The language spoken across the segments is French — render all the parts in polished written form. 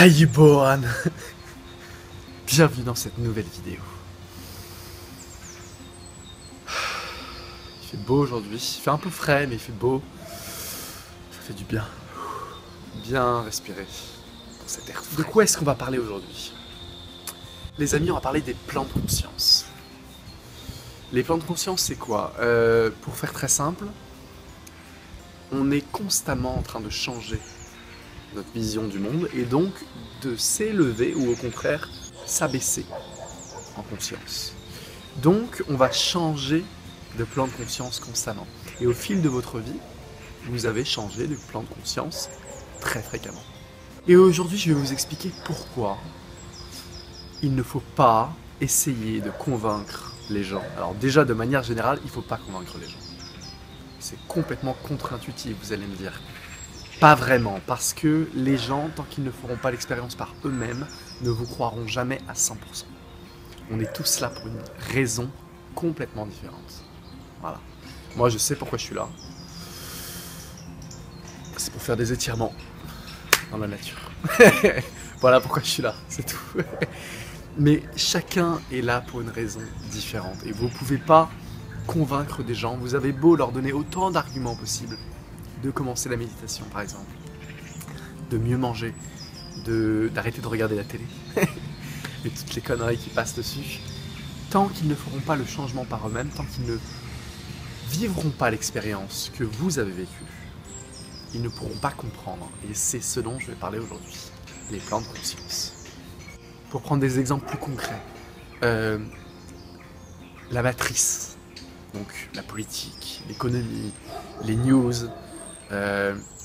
Aïe-Bohan. Bienvenue dans cette nouvelle vidéo. Il fait beau aujourd'hui, il fait un peu frais mais il fait beau. Ça fait du bien. Bien respirer dans cet air frais. De quoi est-ce qu'on va parler aujourd'hui? Les amis, on va parler des plans de conscience. Les plans de conscience, c'est quoi? Pour faire très simple, on est constamment en train de changer notre vision du monde et donc de s'élever ou au contraire s'abaisser en conscience. Donc on va changer de plan de conscience constamment. Et au fil de votre vie, vous avez changé de plan de conscience très fréquemment. Et aujourd'hui, je vais vous expliquer pourquoi il ne faut pas essayer de convaincre les gens. Alors déjà, de manière générale, il ne faut pas convaincre les gens. C'est complètement contre-intuitif, vous allez me dire. Pas vraiment, parce que les gens, tant qu'ils ne feront pas l'expérience par eux-mêmes, ne vous croiront jamais à 100%. On est tous là pour une raison complètement différente. Voilà. Moi, je sais pourquoi je suis là. C'est pour faire des étirements dans la nature. Voilà pourquoi je suis là, c'est tout. Mais chacun est là pour une raison différente. Et vous ne pouvez pas convaincre des gens. Vous avez beau leur donner autant d'arguments possibles. De commencer la méditation par exemple, de mieux manger, d'arrêter de regarder la télé et toutes les conneries qui passent dessus, tant qu'ils ne feront pas le changement par eux-mêmes, tant qu'ils ne vivront pas l'expérience que vous avez vécue, ils ne pourront pas comprendre. Et c'est ce dont je vais parler aujourd'hui, les plans de conscience. Pour prendre des exemples plus concrets, la matrice, donc la politique, l'économie, les news,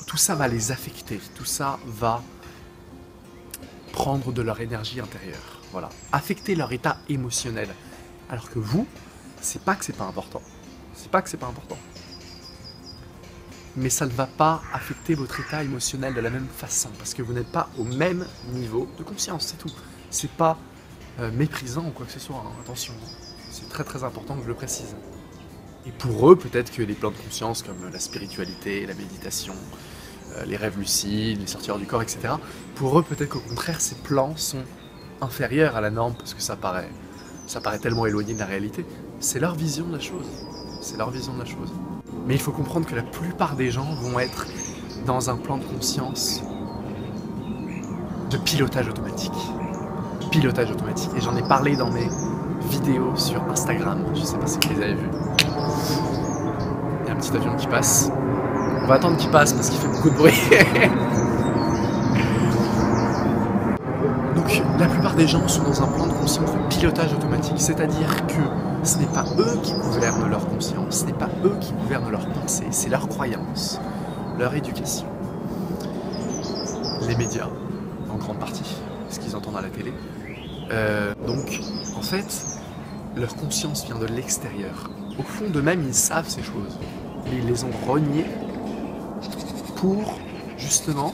tout ça va les affecter, tout ça va prendre de leur énergie intérieure, voilà, affecter leur état émotionnel. Alors que vous, c'est pas que c'est pas important, c'est pas que c'est pas important, mais ça ne va pas affecter votre état émotionnel de la même façon, parce que vous n'êtes pas au même niveau de conscience, c'est tout. C'est pas méprisant ou quoi que ce soit, hein, attention, c'est très très important que je le précise. Et pour eux, peut-être que les plans de conscience comme la spiritualité, la méditation, les rêves lucides, les sorties hors du corps, etc. Pour eux, peut-être qu'au contraire, ces plans sont inférieurs à la norme parce que ça paraît tellement éloigné de la réalité. C'est leur vision de la chose. C'est leur vision de la chose. Mais il faut comprendre que la plupart des gens vont être dans un plan de conscience de pilotage automatique. Pilotage automatique. Et j'en ai parlé dans mes vidéos sur Instagram. Je sais pas si vous les avez vues. Il y a un petit avion qui passe. On va attendre qu'il passe parce qu'il fait beaucoup de bruit. Donc la plupart des gens sont dans un plan de conscience de pilotage automatique, c'est-à-dire que ce n'est pas eux qui gouvernent leur conscience, ce n'est pas eux qui gouvernent leur pensée, c'est leur croyance, leur éducation. Les médias, en grande partie, ce qu'ils entendent à la télé. Donc en fait, leur conscience vient de l'extérieur. Au fond d'eux-mêmes, ils savent ces choses, mais ils les ont reniées pour, justement,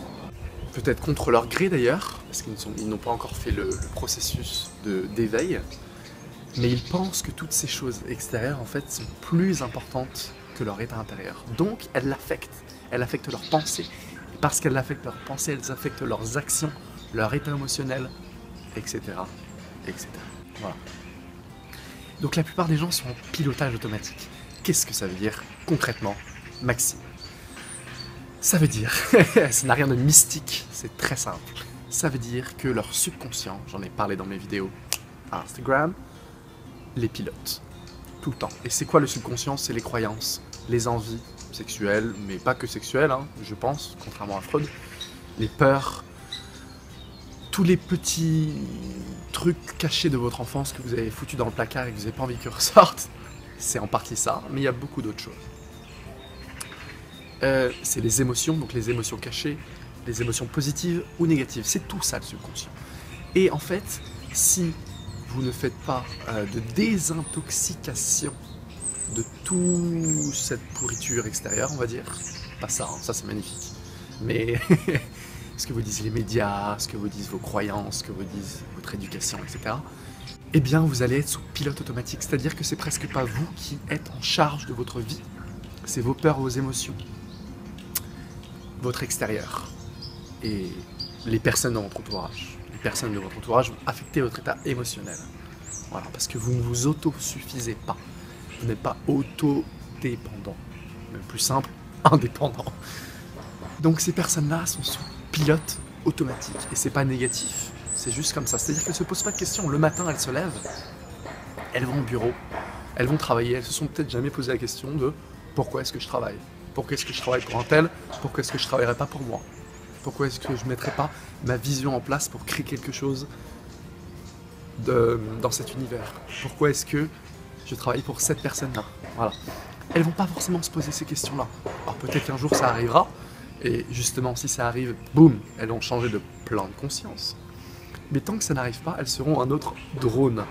peut-être contre leur gré d'ailleurs, parce qu'ils n'ont pas encore fait le processus d'éveil, mais ils pensent que toutes ces choses extérieures, en fait, sont plus importantes que leur état intérieur. Donc, elles affectent leurs pensées, et parce qu'elles affectent leurs pensées, elles affectent leurs actions, leur état émotionnel, etc. etc. Voilà. Donc la plupart des gens sont en pilotage automatique. Qu'est-ce que ça veut dire concrètement, Maxime? Ça veut dire, ça n'a rien de mystique, c'est très simple. Ça veut dire que leur subconscient, j'en ai parlé dans mes vidéos à Instagram, les pilote tout le temps. Et c'est quoi le subconscient? C'est les croyances, les envies sexuelles, mais pas que sexuelles, hein, je pense, contrairement à Freud, les peurs, tous les petits trucs cachés de votre enfance que vous avez foutus dans le placard et que vous n'avez pas envie qu'ils ressortent, c'est en partie ça, mais il y a beaucoup d'autres choses. C'est les émotions, donc les émotions cachées, les émotions positives ou négatives, c'est tout ça le subconscient. Et en fait, si vous ne faites pas de désintoxication de toute cette pourriture extérieure, on va dire, pas ça, hein, ça c'est magnifique, mais ce que vous disent les médias, ce que vous disent vos croyances, ce que vous disent votre éducation, etc., eh bien vous allez être sous pilote automatique, c'est-à-dire que c'est presque pas vous qui êtes en charge de votre vie, c'est vos peurs, vos émotions, votre extérieur. Et les personnes de votre entourage. Les personnes de votre entourage vont affecter votre état émotionnel. Voilà, parce que vous ne vous autosuffisez pas. Vous n'êtes pas auto-dépendant. Même plus simple, indépendant. Donc ces personnes-là sont sous pilote automatique. Et c'est pas négatif. C'est juste comme ça. C'est-à-dire qu'elles ne se posent pas de questions. Le matin, elles se lèvent, elles vont au bureau, elles vont travailler. Elles se sont peut-être jamais posé la question de pourquoi est-ce que je travaille? Pourquoi est-ce que je travaille pour un tel? Pourquoi est-ce que je ne travaillerai pas pour moi? Pourquoi est-ce que je ne mettrai pas ma vision en place pour créer quelque chose dans cet univers? Pourquoi est-ce que je travaille pour cette personne-là? Voilà. Elles vont pas forcément se poser ces questions-là. Alors peut-être qu'un jour ça arrivera, et justement si ça arrive, boum, elles vont changer de plan de conscience. Mais tant que ça n'arrive pas, elles seront un autre drone.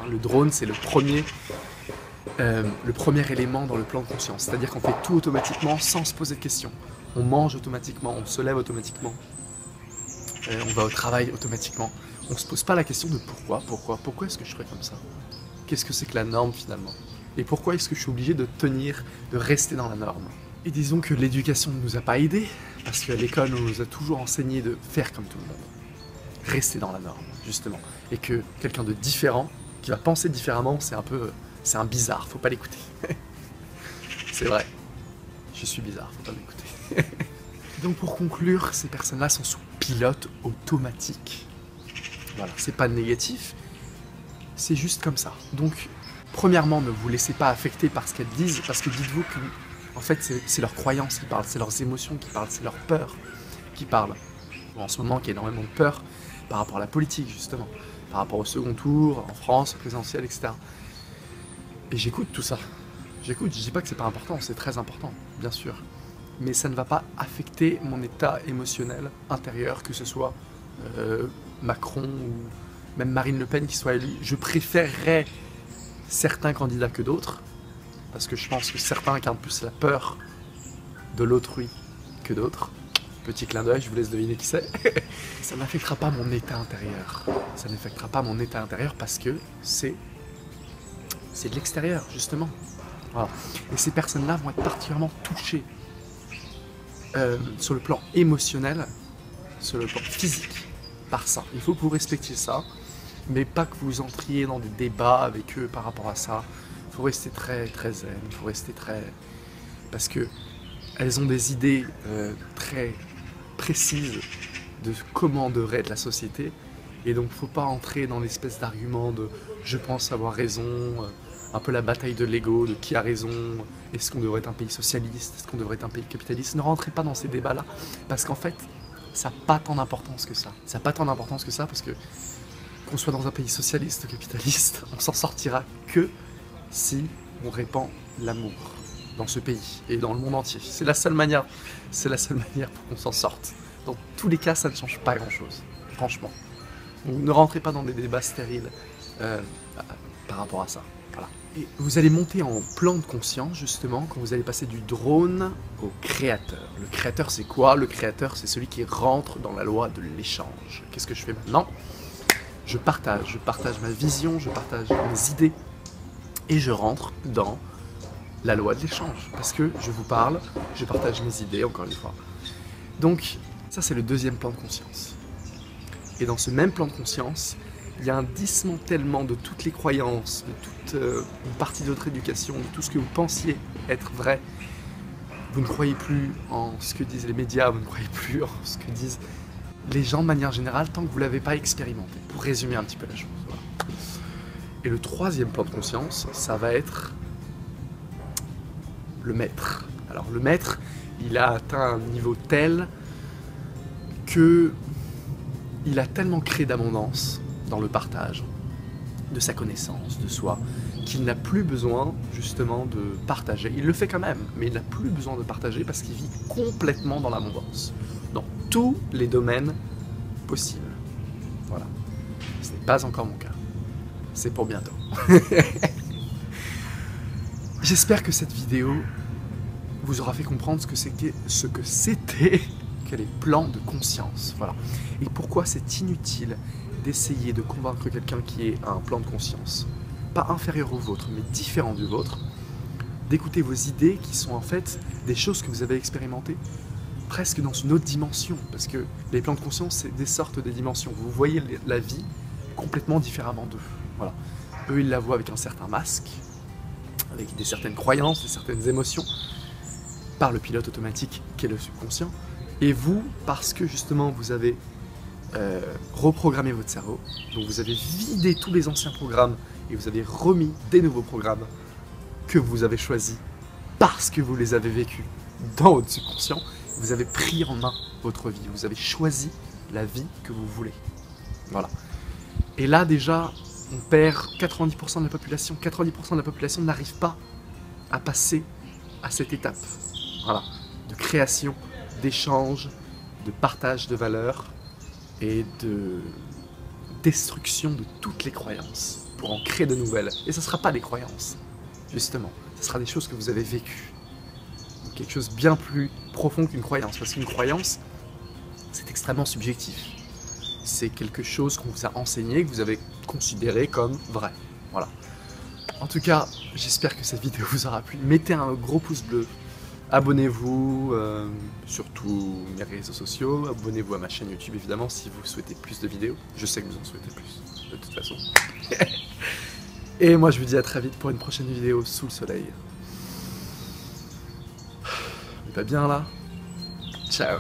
Le drone, c'est le premier élément dans le plan de conscience. C'est-à-dire qu'on fait tout automatiquement sans se poser de questions. On mange automatiquement, on se lève automatiquement, on va au travail automatiquement. On ne se pose pas la question de pourquoi est-ce que je ferais comme ça? Qu'est-ce que c'est que la norme finalement? Et pourquoi est-ce que je suis obligé de tenir, de rester dans la norme? Et disons que l'éducation ne nous a pas aidés, parce qu'à l'école on nous a toujours enseigné de faire comme tout le monde. Rester dans la norme, justement. Et que quelqu'un de différent, qui va penser différemment, c'est un bizarre, faut pas l'écouter. C'est vrai, je suis bizarre, faut pas m'écouter. Donc pour conclure, ces personnes-là sont sous pilote automatique. Voilà, c'est pas négatif, c'est juste comme ça. Donc, premièrement, ne vous laissez pas affecter par ce qu'elles disent, parce que dites-vous que, en fait, c'est leurs croyances qui parlent, c'est leurs émotions qui parlent, c'est leurs peurs qui parlent. Bon, en ce moment, il y a énormément de peur par rapport à la politique, justement, par rapport au second tour, en France, au présidentiel, etc. Et j'écoute tout ça. J'écoute, je dis pas que c'est pas important, c'est très important, bien sûr. Mais ça ne va pas affecter mon état émotionnel intérieur, que ce soit Macron ou même Marine Le Pen qui soit élue. Je préférerais certains candidats que d'autres, parce que je pense que certains incarnent plus la peur de l'autrui que d'autres. Petit clin d'œil, je vous laisse deviner qui c'est. Ça n'affectera pas mon état intérieur. Ça n'affectera pas mon état intérieur parce que c'est de l'extérieur, justement. Voilà. Et ces personnes-là vont être particulièrement touchées sur le plan émotionnel, sur le plan physique, par ça. Il faut que vous respectiez ça, mais pas que vous entriez dans des débats avec eux par rapport à ça. Il faut rester très très zen, il faut rester très... Parce que elles ont des idées très précises de comment devrait être la société, et donc il ne faut pas entrer dans l'espèce d'argument de « je pense avoir raison », un peu la bataille de l'ego, de qui a raison, est-ce qu'on devrait être un pays socialiste, est-ce qu'on devrait être un pays capitaliste. Ne rentrez pas dans ces débats-là, parce qu'en fait, ça n'a pas tant d'importance que ça. Ça n'a pas tant d'importance que ça, parce que qu'on soit dans un pays socialiste ou capitaliste, on s'en sortira que si on répand l'amour dans ce pays et dans le monde entier. C'est la seule manière pour qu'on s'en sorte. Dans tous les cas, ça ne change pas grand-chose, franchement. Donc ne rentrez pas dans des débats stériles par rapport à ça. Voilà. Et vous allez monter en plan de conscience, justement, quand vous allez passer du drone au créateur. Le créateur, c'est quoi? Le créateur, c'est celui qui rentre dans la loi de l'échange. Qu'est-ce que je fais maintenant? Je partage ma vision, je partage mes idées, et je rentre dans la loi de l'échange. Parce que je vous parle, je partage mes idées, encore une fois. Donc, ça c'est le deuxième plan de conscience. Et dans ce même plan de conscience, il y a un dismantèlement de toutes les croyances, de toute une partie de votre éducation, de tout ce que vous pensiez être vrai. Vous ne croyez plus en ce que disent les médias, vous ne croyez plus en ce que disent les gens de manière générale, tant que vous ne l'avez pas expérimenté, pour résumer un petit peu la chose. Voilà. Et le troisième plan de conscience, ça va être le maître. Alors le maître, il a atteint un niveau tel que il a tellement créé d'abondance dans le partage de sa connaissance, de soi, qu'il n'a plus besoin justement de partager. Il le fait quand même, mais il n'a plus besoin de partager parce qu'il vit complètement dans l'abondance, dans tous les domaines possibles. Voilà. Ce n'est pas encore mon cas. C'est pour bientôt. J'espère que cette vidéo vous aura fait comprendre ce que c'était que les plans de conscience. Voilà. Et pourquoi c'est inutile d'essayer de convaincre quelqu'un qui est à un plan de conscience, pas inférieur au vôtre, mais différent du vôtre, d'écouter vos idées qui sont en fait des choses que vous avez expérimentées. presque dans une autre dimension, parce que les plans de conscience, c'est des sortes de dimensions. Vous voyez la vie complètement différemment d'eux. Voilà. Eux, ils la voient avec un certain masque, avec des certaines croyances, des certaines émotions, par le pilote automatique qui est le subconscient. Et vous, parce que justement vous avez reprogrammé votre cerveau, donc vous avez vidé tous les anciens programmes et vous avez remis des nouveaux programmes que vous avez choisis parce que vous les avez vécus dans votre subconscient, vous avez pris en main votre vie, vous avez choisi la vie que vous voulez. Voilà. Et là déjà, on perd 90% de la population. 90% de la population n'arrive pas à passer à cette étape. Voilà. De création, d'échange, de partage de valeurs et de destruction de toutes les croyances pour en créer de nouvelles. Et ce ne sera pas des croyances, justement. Ce sera des choses que vous avez vécues. Donc, quelque chose de bien plus profond qu'une croyance. Parce qu'une croyance, c'est extrêmement subjectif. C'est quelque chose qu'on vous a enseigné, que vous avez considéré comme vrai. Voilà. En tout cas, j'espère que cette vidéo vous aura plu. Mettez un gros pouce bleu. Abonnez-vous sur tous mes réseaux sociaux. Abonnez-vous à ma chaîne YouTube, évidemment, si vous souhaitez plus de vidéos. Je sais que vous en souhaitez plus, de toute façon. Et moi, je vous dis à très vite pour une prochaine vidéo sous le soleil. On est pas bien là? Ciao.